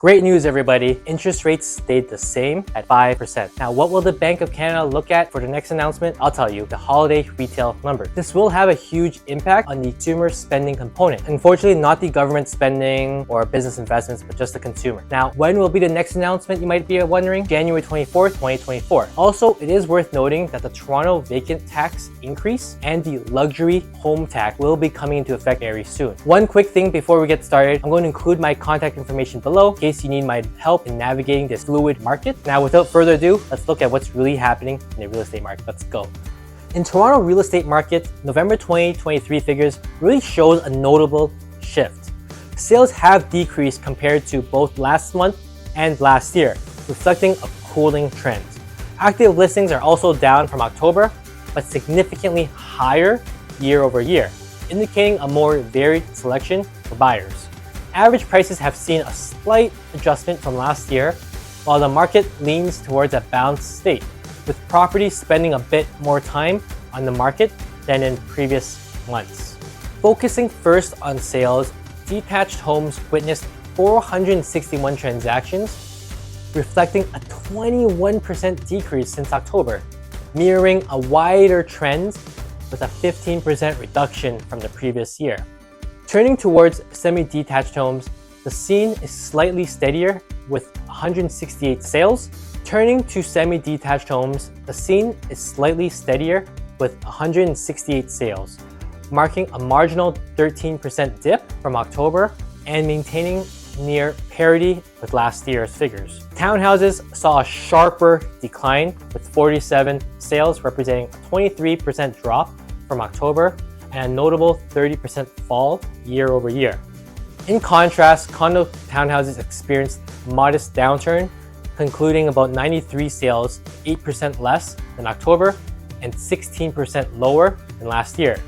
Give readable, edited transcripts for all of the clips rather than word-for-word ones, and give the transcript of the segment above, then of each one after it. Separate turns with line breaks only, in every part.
Great news, everybody. Interest rates stayed the same at 5%. Now, what will the Bank of Canada look at for the next announcement? I'll tell you, the holiday retail numbers. This will have a huge impact on the consumer spending component. Unfortunately, not the government spending or business investments, but just the consumer. Now, when will be the next announcement, you might be wondering? January 24th, 2024. Also, it is worth noting that the Toronto vacant tax increase and the luxury home tax will be coming into effect very soon. One quick thing before we get started, I'm going to include my contact information below in case you need my help in navigating this fluid market. Now, without further ado, let's look at what's really happening in the real estate market. Let's go. In Toronto real estate market, November 2023 figures really shows a notable shift. Sales have decreased compared to both last month and last year, reflecting a cooling trend. Active listings are also down from October, but significantly higher year over year, indicating a more varied selection for buyers. Average prices have seen a slight adjustment from last year, while the market leans towards a balanced state, with properties spending a bit more time on the market than in previous months. Focusing first on sales, detached homes witnessed 461 transactions, reflecting a 21% decrease since October, mirroring a wider trend with a 15% reduction from the previous year. Turning towards semi-detached homes, the scene is slightly steadier with 168 sales. Turning to semi-detached homes, the scene is slightly steadier with 168 sales, marking a marginal 13% dip from October and maintaining near parity with last year's figures. Townhouses saw a sharper decline with 47 sales, representing a 23% drop from October and a notable 30% fall year over year. In contrast, condo townhouses experienced a modest downturn, concluding about 93 sales, 8% less than October and 16% lower than last year.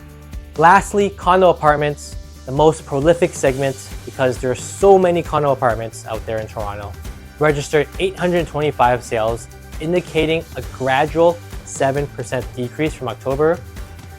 Lastly, condo apartments, the most prolific segment because there are so many condo apartments out there in Toronto, registered 825 sales, indicating a gradual 7% decrease from October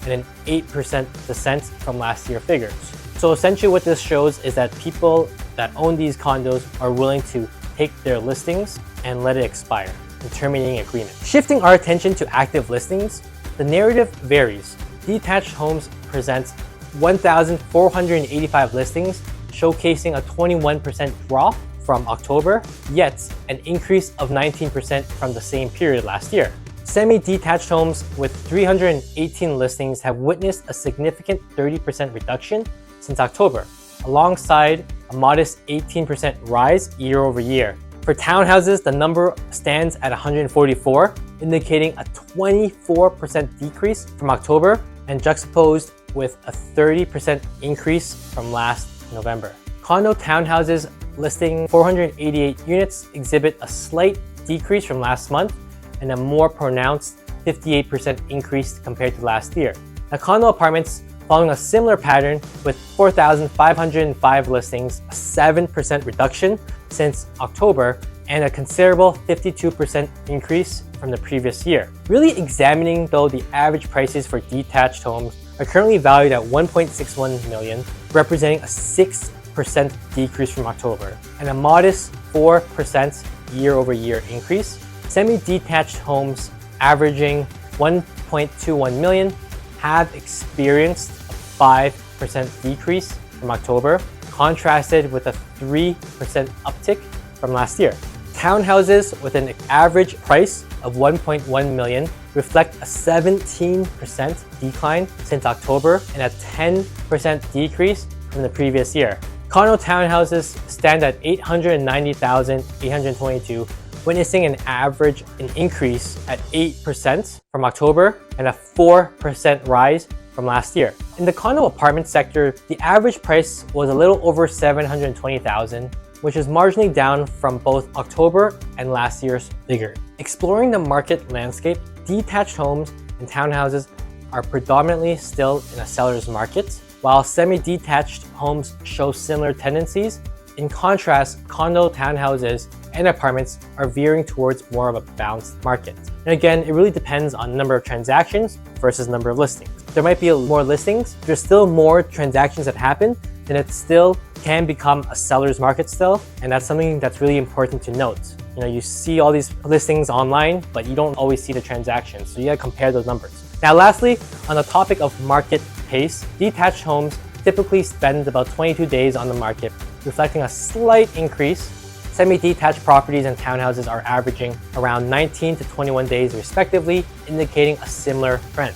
and an 8% descent from last year's figures. So essentially what this shows is that people that own these condos are willing to take their listings and let it expire in terminating agreement. Shifting our attention to active listings, the narrative varies. Detached homes presents 1,485 listings, showcasing a 21% drop from October, yet an increase of 19% from the same period last year. Semi-detached homes with 318 listings have witnessed a significant 30% reduction since October, alongside a modest 18% rise year over year. For townhouses, the number stands at 144, indicating a 24% decrease from October and juxtaposed with a 30% increase from last November. Condo townhouses listing 488 units exhibit a slight decrease from last month and a more pronounced 58% increase compared to last year. Now, condo apartments following a similar pattern with 4,505 listings, a 7% reduction since October, and a considerable 52% increase from the previous year. Really examining though, the average prices for detached homes are currently valued at $1.61 million, representing a 6% decrease from October and a modest 4% year-over-year increase. Semi-detached homes averaging $1.21 million have experienced a 5% decrease from October, contrasted with a 3% uptick from last year. Townhouses with an average price of $1.1 million reflect a 17% decline since October and a 10% decrease from the previous year. Condo townhouses stand at $890,822, witnessing an increase at 8% from October and a 4% rise from last year. In the condo apartment sector, the average price was a little over $720,000, which is marginally down from both October and last year's figure. Exploring the market landscape, detached homes and townhouses are predominantly still in a seller's market, while semi-detached homes show similar tendencies. In contrast, condo townhouses and apartments are veering towards more of a balanced market. And again, it really depends on number of transactions versus number of listings. There might be more listings, there's still more transactions that happen, then it still can become a seller's market still. And that's something that's really important to note. You see all these listings online, but you don't always see the transactions. So you gotta compare those numbers. Now, lastly, on the topic of market pace, detached homes typically spend about 22 days on the market, reflecting a slight increase. Semi-detached properties and townhouses are averaging around 19 to 21 days respectively, indicating a similar trend.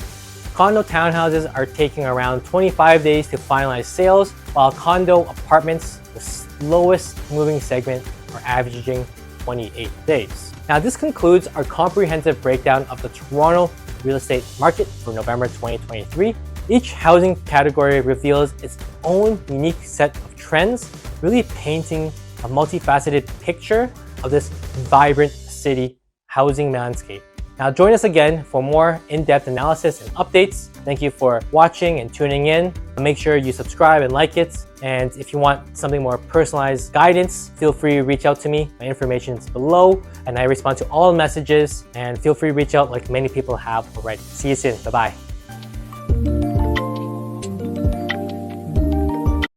Condo townhouses are taking around 25 days to finalize sales, while condo apartments, the slowest moving segment, are averaging 28 days. Now, this concludes our comprehensive breakdown of the Toronto real estate market for November 2023. Each housing category reveals its own unique set of trends, really painting a multifaceted picture of this vibrant city housing landscape. Now join us again for more in-depth analysis and updates. Thank you for watching and tuning in. Make sure you subscribe and like it. And if you want something more personalized guidance, feel free to reach out to me. My information is below and I respond to all messages, and feel free to reach out like many people have already. See you soon. Bye-bye.